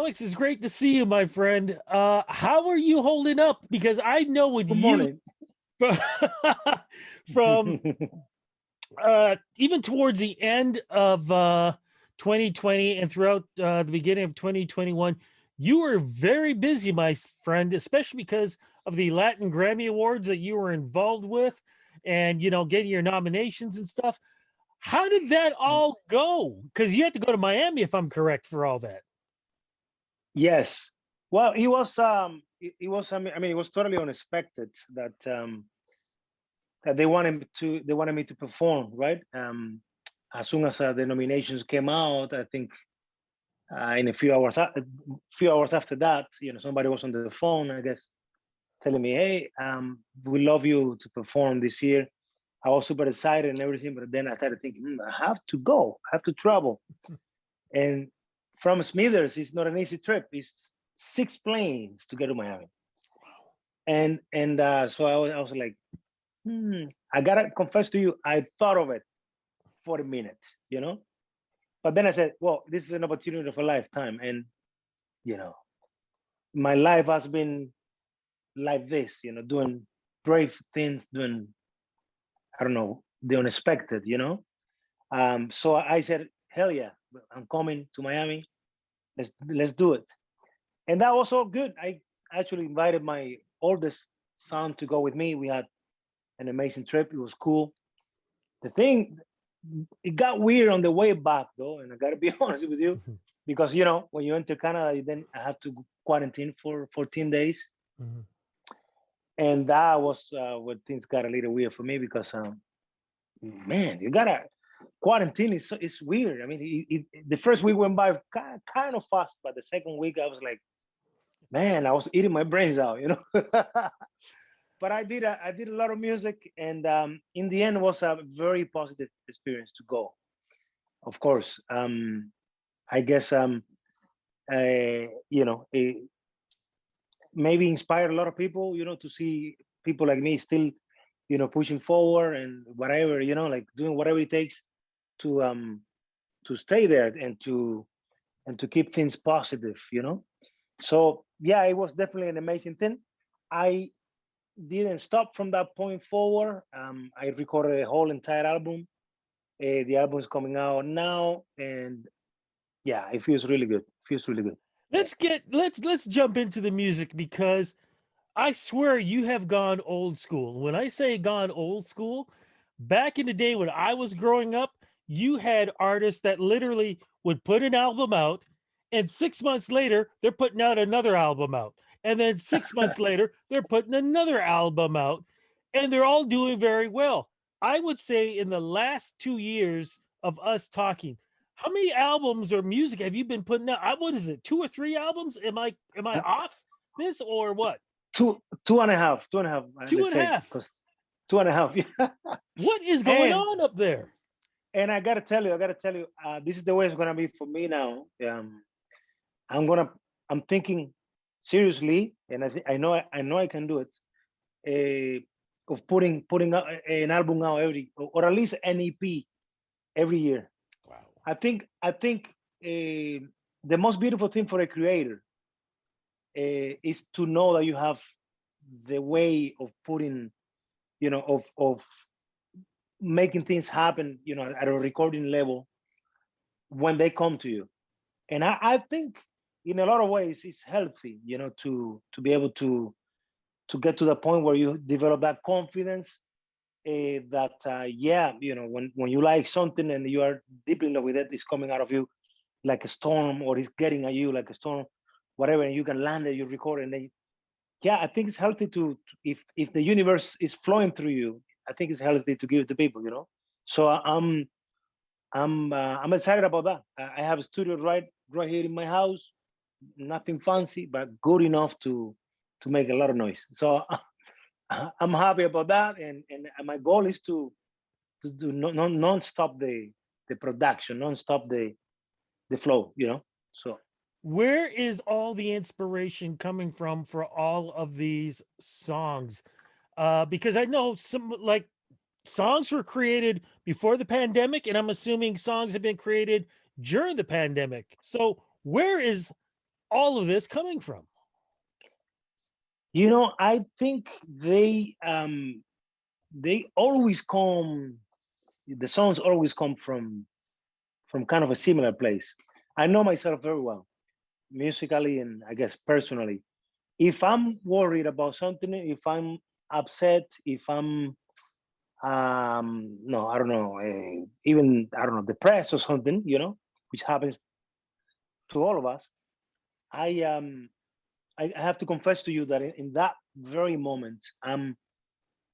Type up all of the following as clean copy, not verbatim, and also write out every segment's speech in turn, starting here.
Alex, it's great to see you, my friend. How are you holding up? Because I know with Good you morning. from even towards the end of 2020 and throughout the beginning of 2021, you were very busy, my friend, especially because of the Latin Grammy Awards that you were involved with and, getting your nominations and stuff. How did that all go? Because you had to go to Miami, if I'm correct, for all that. Yes. Well, it was totally unexpected that they wanted me to perform, right? As soon as the nominations came out, I think in a few hours after that, somebody was on the phone, I guess, telling me, "Hey, we love you to perform this year." I was super excited and everything, but then I started thinking, I have to go, I have to travel. And from Smithers, it's not an easy trip. It's 6 planes to get to Miami. And so I was like, I gotta confess to you, I thought of it for a minute, But then I said, well, this is an opportunity of a lifetime. And, you know, my life has been like this, doing brave things, doing, I don't know, the unexpected. So I said, hell yeah, I'm coming to Miami. Let's do it. And that was all good. I actually invited my oldest son to go with me. We had an amazing trip. It was cool. The thing, it got weird on the way back though, and I gotta be honest with you, because when you enter Canada, you then have to quarantine for 14 days, Mhm. and that was where things got a little weird for me because, man, you gotta quarantine is weird. I mean, the first week went by kind of fast, but the second week I was like, man, I was eating my brains out. But I did a lot of music, and in the end, it was a very positive experience to go. Of course, I guess it maybe inspired a lot of people, to see people like me still, pushing forward and whatever, like doing whatever it takes to stay there and to keep things positive. So yeah, it was definitely an amazing thing. I didn't stop from that point forward. I recorded a whole entire album. The album is coming out now, and yeah, it feels really good. Feels really good. Let's jump into the music because I swear you have gone old school. When I say gone old school, back in the day when I was growing up, you had artists that literally would put an album out, and 6 months later, they're putting out another album out. And then 6 months later, they're putting another album out, and they're all doing very well. I would say in the last 2 years of us talking, how many albums or music have you been putting out? What is it, 2 or 3 albums? Am I off this or what? Two and a half, 2.5, Two let's and a say, half. because 2.5. Yeah. What is going and on up there? and I gotta tell you, this is the way it's gonna be for me now. I'm gonna, I'm thinking seriously, and I know I can do it. Of putting out an album out or at least an EP every year. Wow. I think the most beautiful thing for a creator is to know that you have the way of putting, of making things happen, at a recording level when they come to you. And I think in a lot of ways it's healthy, to be able to get to the point where you develop that confidence, that yeah, when you like something and you are deeply in love with it, it's coming out of you like a storm, or it's getting at you like a storm, whatever, and you can land it, you record, and then yeah, I think it's healthy if the universe is flowing through you, I think it's healthy to give it to people. So I'm excited about that. I have a studio right here in my house, nothing fancy, but good enough to make a lot of noise. So I'm happy about that, and my goal is to do non-stop the production, non-stop the flow. So Where is all the inspiration coming from for all of these songs? Because I know some like songs were created before the pandemic, and I'm assuming songs have been created during the pandemic. So where is all of this coming from? You know, I think they always come. The songs always come from kind of a similar place. I know myself very well, musically and I guess personally. If I'm worried about something, if I'm upset, if I'm no, I don't know, even I don't know, depressed or something, you know, which happens to all of us. I I have to confess to you that in that very moment, I'm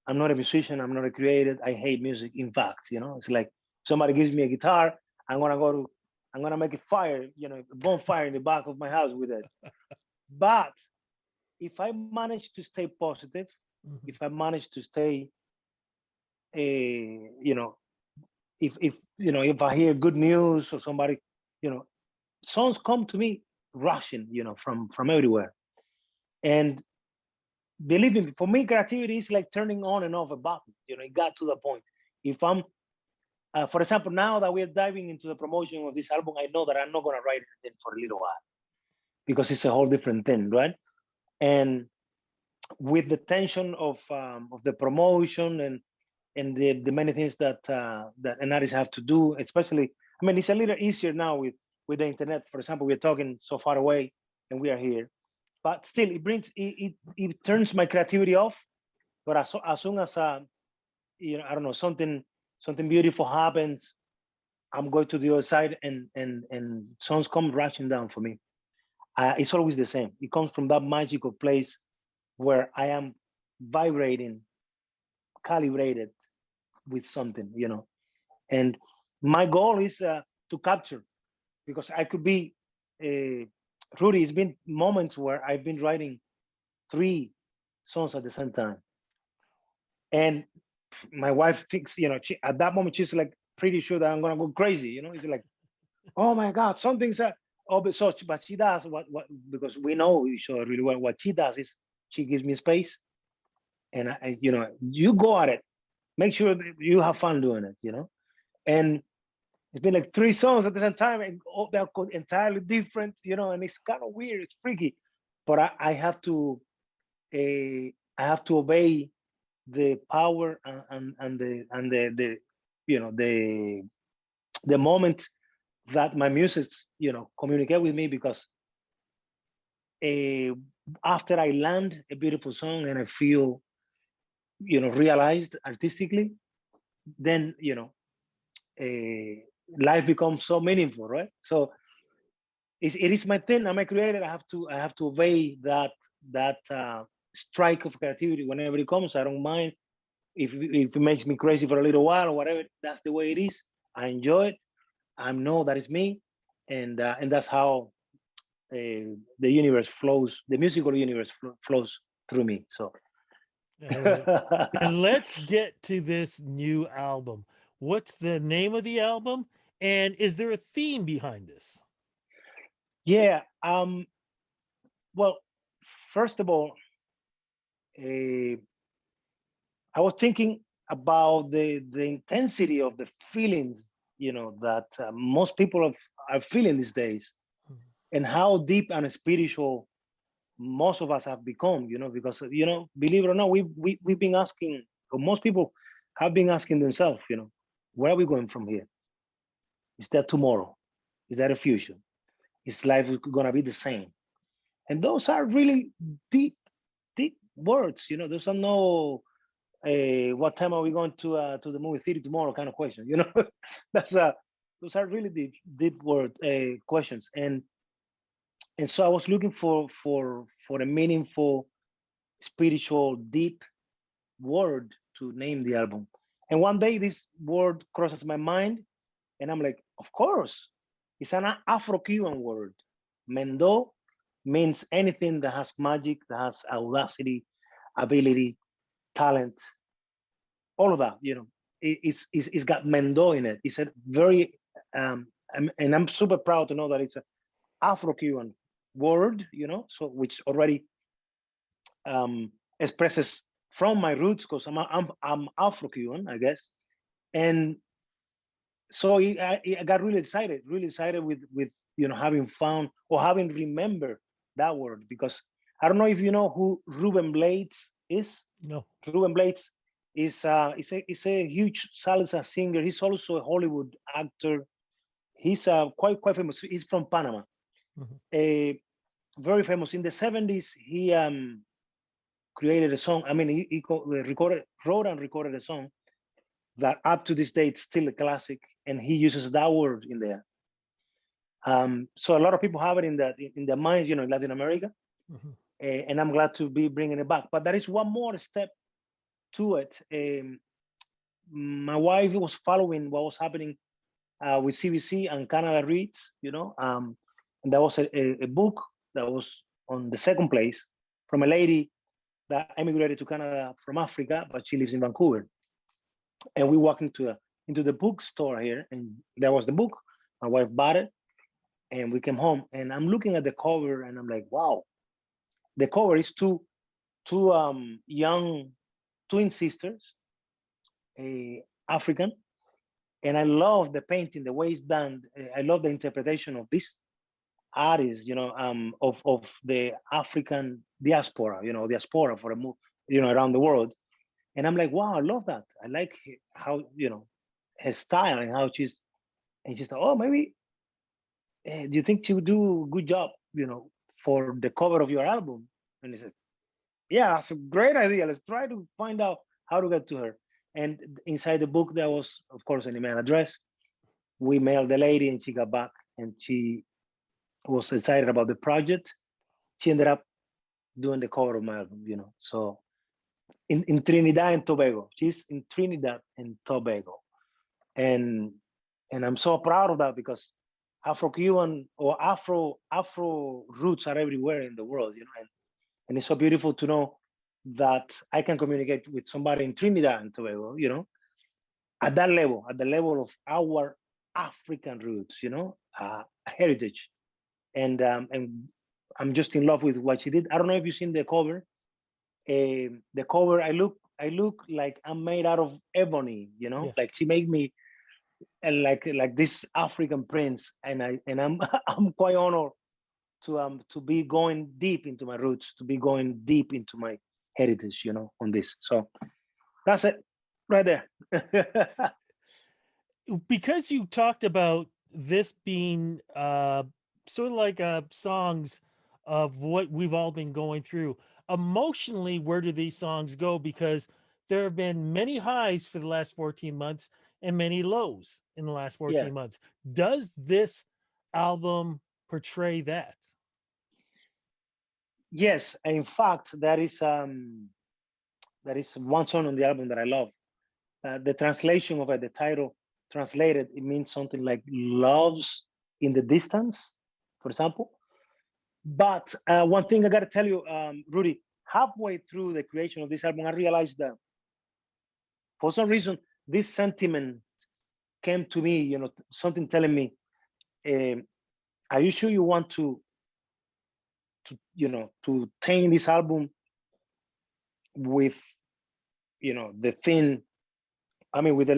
not a musician. I'm not a creator. I hate music. In fact, you know, it's like somebody gives me a guitar. I'm gonna go to, I'm gonna make a fire, you know, a bonfire in the back of my house with it. But if I manage to stay positive, Mhm. if I manage to stay, you know, if you know, if I hear good news or somebody, you know, songs come to me rushing, you know, from everywhere. And believe me, for me, creativity is like turning on and off a button. You know, it got to the point. If I'm for example, now that we're diving into the promotion of this album, I know that I'm not going to write anything for a little while because it's a whole different thing, right? And with the tension of the promotion and the many things that an artist have to do, especially, I mean, it's a little easier now with the internet. For example, we're talking so far away and we are here, but still, it brings it turns my creativity off. But as soon as you know, I don't know, something beautiful happens, I'm going to the other side, and songs come rushing down for me. It's always the same. It comes from that magical place where I am vibrating, calibrated with something, you know. And my goal is to capture, because I could be, uh, Rudy. It's been moments where I've been writing three songs at the same time, and my wife thinks, you know, at that moment she's like pretty sure that I'm gonna go crazy, you know. It's like, oh my God, something's oh, but so but she does what because we know each other really well. What she does is she gives me space, and you know, you go at it. Make sure that you have fun doing it, you know. And it's been like three songs at the same time, and they're entirely different, you know. And it's kind of weird, it's freaky, but I have to I have to obey the power and the you know the moment that my music, you know, communicate with me, because uh, after I land a beautiful song and I feel, you know, realized artistically, then, you know, uh, life becomes so meaningful, right? So it is my thing. I'm a creator. I have to obey that strike of creativity whenever it comes. I don't mind if it makes me crazy for a little while or whatever. That's the way it is. I enjoy it. I know that is me, and that's how the universe flows. The musical universe flows through me. So I love it. And let's get to this new album. What's the name of the album? And is there a theme behind this? yeah. Well, first of all, uh, I was thinking about the intensity of the feelings, you know, that most people are feeling these days, and how deep and spiritual most of us have become, you know, because, you know, believe it or not, we've been asking, or most people have been asking themselves, you know, where are we going from here? Is there tomorrow? Is there a future? Is life gonna be the same? And those are really deep, deep words, you know. Those are no what time are we going to the movie theater tomorrow kind of question, you know. That's those are really deep word questions. And so I was looking for a meaningful, spiritual, deep word to name the album. And one day this word crosses my mind, and I'm like, of course, it's an Afro-Cuban word. Mendó means anything that has magic, that has audacity, ability, talent, all of that. You know, it's got Mendó in it. It's a very and I'm super proud to know that it's an Afro-Cuban word. You know, so which already expresses from my roots, because I'm Afro-Cuban, I guess. And so I got really excited with having found or having remembered that word. Because I don't know if you know who Ruben Blades is. No. Ruben Blades is a huge salsa singer. He's also a Hollywood actor. He's quite famous. He's from Panama. Mhm. A very famous in the 70s. He created a song. I mean, wrote and recorded a song that up to this day it's still a classic, and he uses that word in there. So a lot of people have it in their minds, in Latin America, Mhm. and I'm glad to be bringing it back. But there is one more step to it. My wife was following what was happening with CBC and Canada Reads, and there was a book that was on the second place from a lady that emigrated to Canada from Africa, but she lives in Vancouver. And we walked into the bookstore here, and there was the book. My wife bought it, and we came home. And I'm looking at the cover, and I'm like, wow. The cover is two young twin sisters, African, and I love the painting, the way it's done. I love the interpretation of this artist, of the African diaspora, diaspora for a move, around the world. And I'm like, wow, I love that. I like how, her style and how she's like, oh, maybe, do you think she would do a good job, for the cover of your album? And he said, yeah, that's a great idea. Let's try to find out how to get to her. And inside the book, there was, of course, an email address. We mailed the lady, and she got back, and she was excited about the project. She ended up doing the cover of my album, So in Trinidad and Tobago, she's in Trinidad and Tobago, and I'm so proud of that, because Afro-Cuban or Afro roots are everywhere in the world, and it's so beautiful to know that I can communicate with somebody in Trinidad and Tobago, at that level, at the level of our African roots, heritage, and I'm just in love with what she did. I don't know if you've seen the cover. The cover, I look like I'm made out of ebony, like Yes. she made me like this African prince, and I'm I'm quite honored to be going deep into my roots, to be going deep into my heritage, on this. So that's it, right there. Because you talked about this being sort of like songs of what we've all been going through emotionally, where do these songs go? Because there have been many highs for the last 14 months and many lows in the last Yeah. 14 months. Does this album portray that? Yes. In fact, that is one song on the album that I love. The translation of it, the title translated, it means something like "loves in the distance," for example. But one thing I got to tell you, Rudy, halfway through the creation of this album, I realized that for some reason this sentiment came to me. Something telling me, um, "Are you sure you want to taint this album with the thing? I mean, with a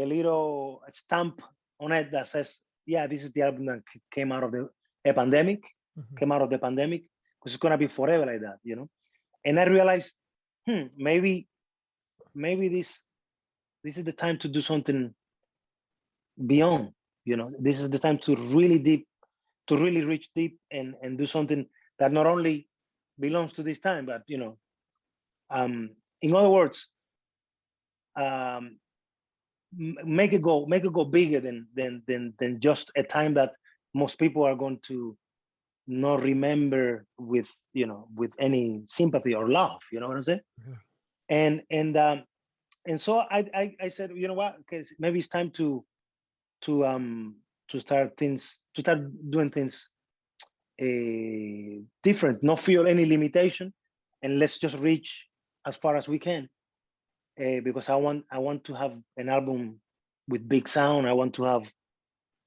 little stamp on it that says, yeah, this is the album that came out of a pandemic, Mhm. came out of the pandemic, because it's gonna be forever like that. And I realized, maybe this is the time to do something beyond. This is the time to really reach deep and do something that not only belongs to this time, but in other words, um, make it go bigger than just a time that most people are going to not remember with any sympathy or love. You know what I'm saying? Mhm. And so I said, you know what, okay, maybe it's time to um to start doing things different, not feel any limitation, and let's just reach as far as we can, because I want to have an album with big sound. I want to have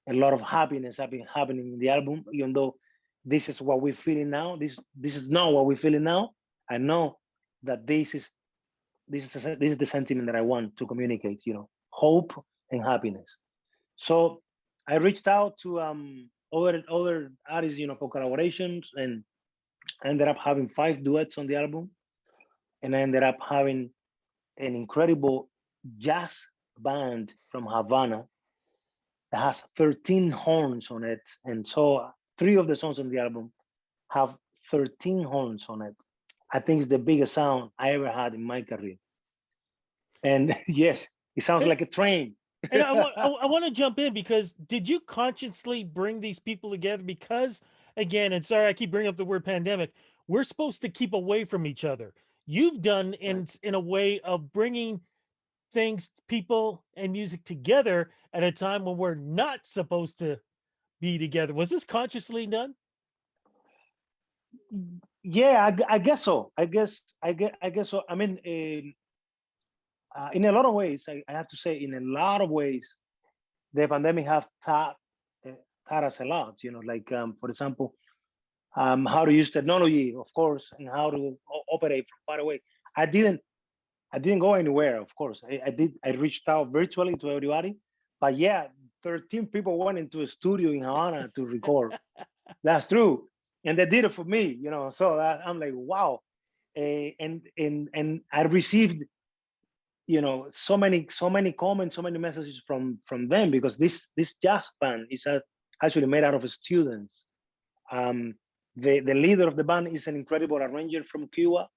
a lot of happiness happening in the album, even though this is what we're feeling now. This is not what we're feeling now. I know that this is the sentiment that I want to communicate. Hope and happiness. So I reached out to other artists, for collaborations, and I ended up having 5 duets on the album, and I ended up having an incredible jazz band from Havana that has 13 horns on it, and so 3 of the songs on the album have 13 horns on it. I think it's the biggest sound I ever had in my career. And yes, it sounds And, like a train. and I want to jump in because did you consciously bring these people together? Because again, and sorry, I keep bringing up the word pandemic. We're supposed to keep away from each other. You've done Right. in a way of bringing things, people, and music together at a time when we're not supposed to be together. Was this consciously done? Yeah, I guess so. I guess so. I mean, in a lot of ways, I have to say, in a lot of ways, the pandemic have uh, taught us a lot. Like for example, how to use technology, of course, and how to operate from far away. I didn't I didn't go anywhere, of course. I reached out virtually to everybody, but yeah, 13 people went into a studio in Havana to record. That's true, and they did it for me. So I'm like, wow. And I received, so many comments, so many messages from them, because this jazz band is actually made out of students. Um, the leader of the band is an incredible arranger from Cuba,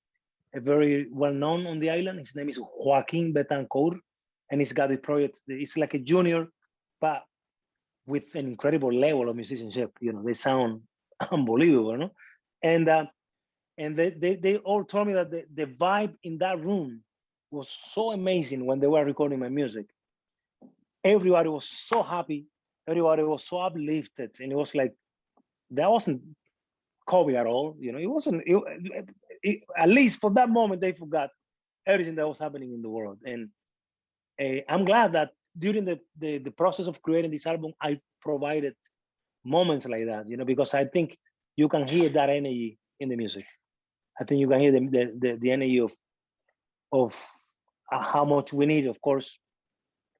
a very well known on the island. His name is Joaquin Betancourt, and he's got a project. It's like a junior, but with an incredible level of musicianship. They sound unbelievable, no? And they all told me that the vibe in that room was so amazing when they were recording my music. Everybody was so happy. Everybody was so uplifted, and it was like that wasn't COVID at all. It wasn't. At least for that moment, they forgot everything that was happening in the world. And I'm glad that during the process of creating this album, I provided moments like that, because I think you can hear that energy in the music. I think you can hear the energy of how much we need, of course,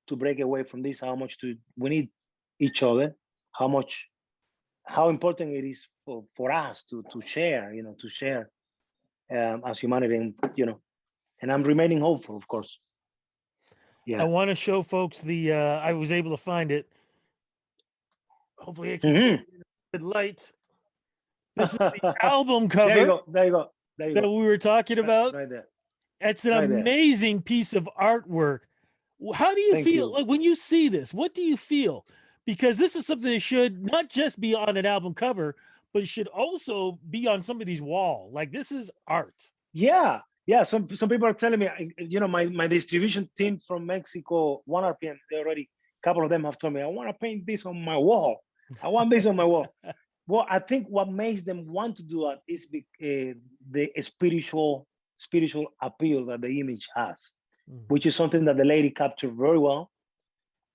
to break away from this, how much we need each other, how important it is for us to share, to share as humanity, and I'm remaining hopeful, of course. I Yeah. want to show folks the I was able to find it. Hopefully I can get Hmm. good light. This is the album There you cover go. There you go. There you that go. we were talking Right, about. right there. It's an Right there. amazing piece of artwork. How do you Thank feel you. like when you see this? What do you feel? Because this is something that should not just be on an album cover, but it should also be on somebody's wall. Like this is art. Yeah. Yeah. Some people are telling me, my distribution team from Mexico, 1RPM, they already, a couple of them have told me, I want to paint this on my wall. I want this on my wall. Well, I think what makes them want to do that is the spiritual appeal that the image has, Mm. which is something that the lady captured very well.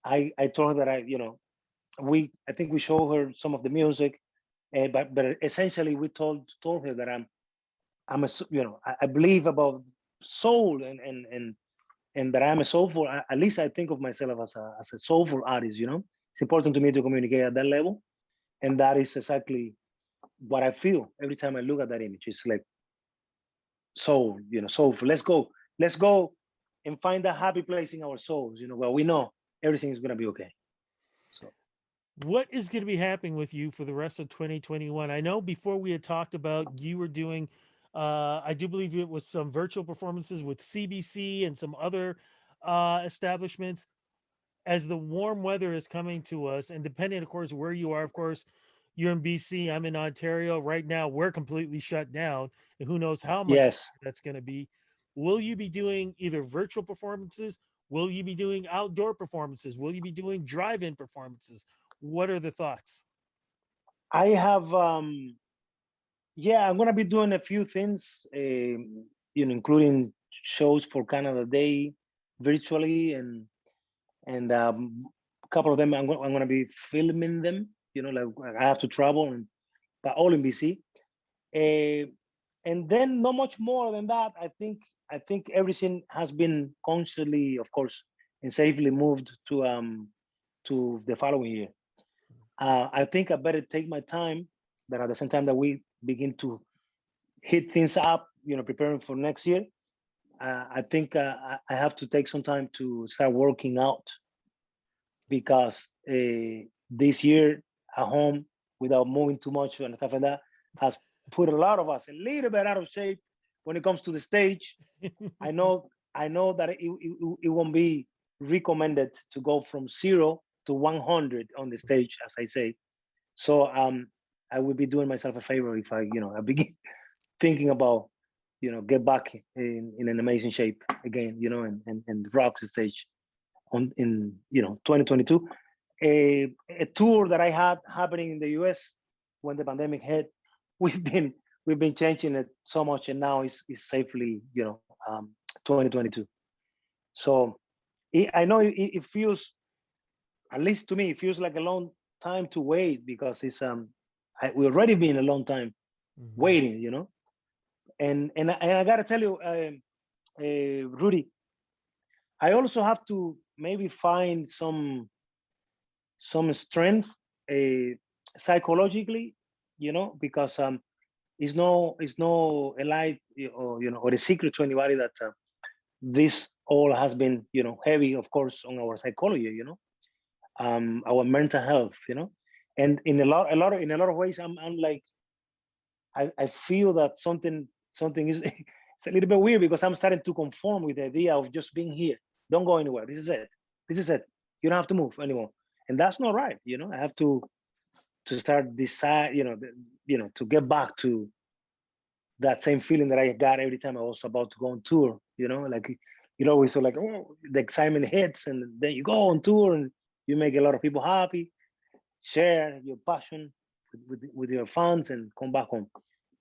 I told her that I think we showed her some of the music, but essentially we told her that I'm I believe about soul, and that I'm a soulful. At least I think of myself as a soulful artist. It's important to me to communicate at that level, and that is exactly what I feel every time I look at that image. It's like soul, soulful. Let's go and find that happy place in our souls. Where we know everything is gonna be okay. So What is going to be happening with you for the rest of 2021? I know before we had talked about you were doing, I do believe it was some virtual performances with CBC and some other establishments. As the warm weather is coming to us, and depending, of course, where you are, of course, you're in BC, I'm in Ontario. Right now, we're completely shut down, and who knows how much yes, that's going to be. Will you be doing either virtual performances? Will you be doing outdoor performances? Will you be doing drive-in performances? What are the thoughts? I have. Yeah, I'm gonna be doing a few things, including shows for Canada Day virtually, and a couple of them I'm gonna be filming them. Like I have to travel, but all in BC. Uh, and then not much more than that. I think everything has been constantly, of course, and safely moved to the following year. I think I better take my time, but at the same time that we begin to hit things up, preparing for next year, I think I have to take some time to start working out because this year at home, without moving too much and stuff like that, has put a lot of us a little bit out of shape when it comes to the stage. I know that it won't be recommended to go from 0 to 100 on the stage, as I say. So I would be doing myself a favor if I begin thinking about get back in an amazing shape again, and rock the stage on in 2022. A tour that I had happening in the US when the pandemic hit, we've been we've been changing it so much, and now it's safely 2022. So I know it feels, at least to me, it feels like a long time to wait because we already been a long time Mhm. waiting, and I gotta tell you, Rudy, I also have to maybe find some strength uh, psychologically, because it's no a light or a secret to anybody that this all has been heavy, of course, on our psychology, our mental health, and in a lot of ways, I'm like I feel that something is it's a little bit weird because I'm starting to conform with the idea of just being here. Don't go anywhere. This is it. This is it. You don't have to move anymore, and that's not right. I have to start decide. To get back to that same feeling that I got every time I was about to go on tour. Like always so like, oh, the excitement hits, and then you go on tour and you make a lot of people happy, share your passion with your fans, and come back home.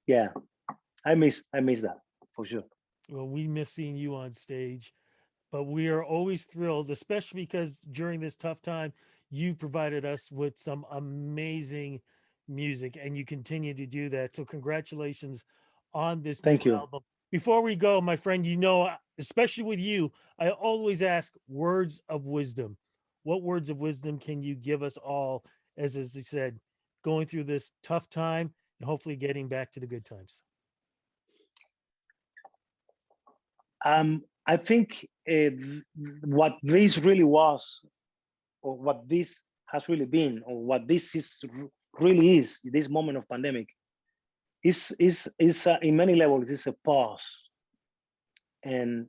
Yeah, I miss that for sure. Well, we miss seeing you on stage, but we are always thrilled, especially because during this tough time, you provided us with some amazing music and you continue to do that. So, congratulations on this new Thank you. album. Before we go, my friend, especially with you, I always ask words of wisdom. What words of wisdom can you give us all, as you said, going through this tough time and hopefully getting back to the good times? I think what this really was, or what this has really been, or what this really is, this moment of pandemic, is in many levels is a pause, and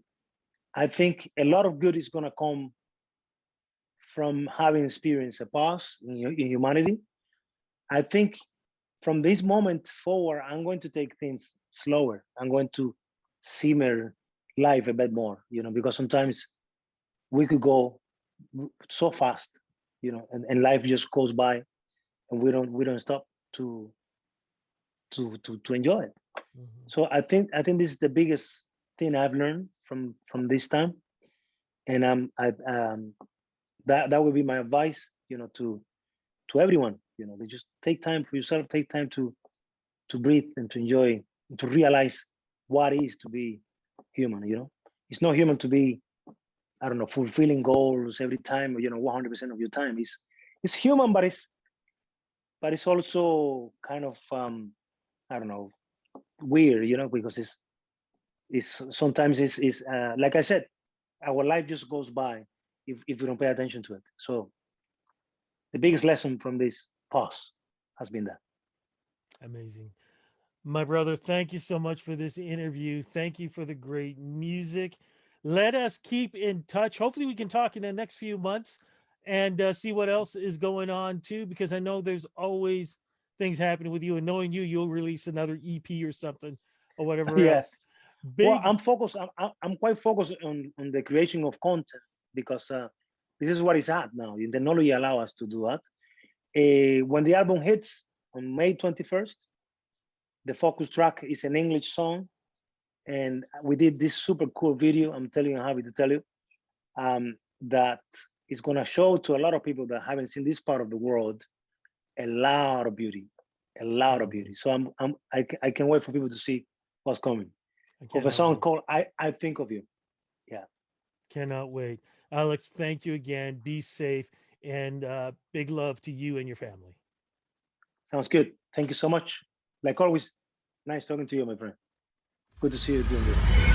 I think a lot of good is going to come from having experienced a pause in humanity. I think from this moment forward, I'm going to take things slower. I'm going to simmer life a bit more, because sometimes we could go so fast, and life just goes by, and we don't stop to to enjoy it. Mhm. So I think this is the biggest thing I've learned from this time, and that would be my advice, to everyone. They just take time for yourself, take time to breathe and to enjoy, and to realize what it is to be human. It's not human to be, I don't know, fulfilling goals every time, 100% of your time. It's human, but it's also kind of I don't know, weird, because it's sometimes it's like I said, our life just goes by if we don't pay attention to it. So the biggest lesson from this pause has been that. Amazing. My brother, thank you so much for this interview. Thank you for the great music. Let us keep in touch. Hopefully, we can talk in the next few months and see what else is going on too, because I know there's always things happening with you. And knowing you, you'll release another EP or something or whatever Yeah. else. Well, Big. I'm focused. I'm quite focused on the creation of content because this is what is at now. The technology allow us to do that. When the album hits on May 21st, the focus track is an English song, and we did this super cool video. I'm telling you, I'm happy to tell you, that is going to show to a lot of people that haven't seen this part of the world a lot of beauty, a lot of Oh, beauty. So I can't wait for people to see what's coming. I Of a cannot song wait. called I Think of You. Yeah. Cannot wait. Alex, thank you again. Be safe. and big love to you and your family. Sounds good. Thank you so much. Like always, nice talking to you, my friend. Good to see you doing this.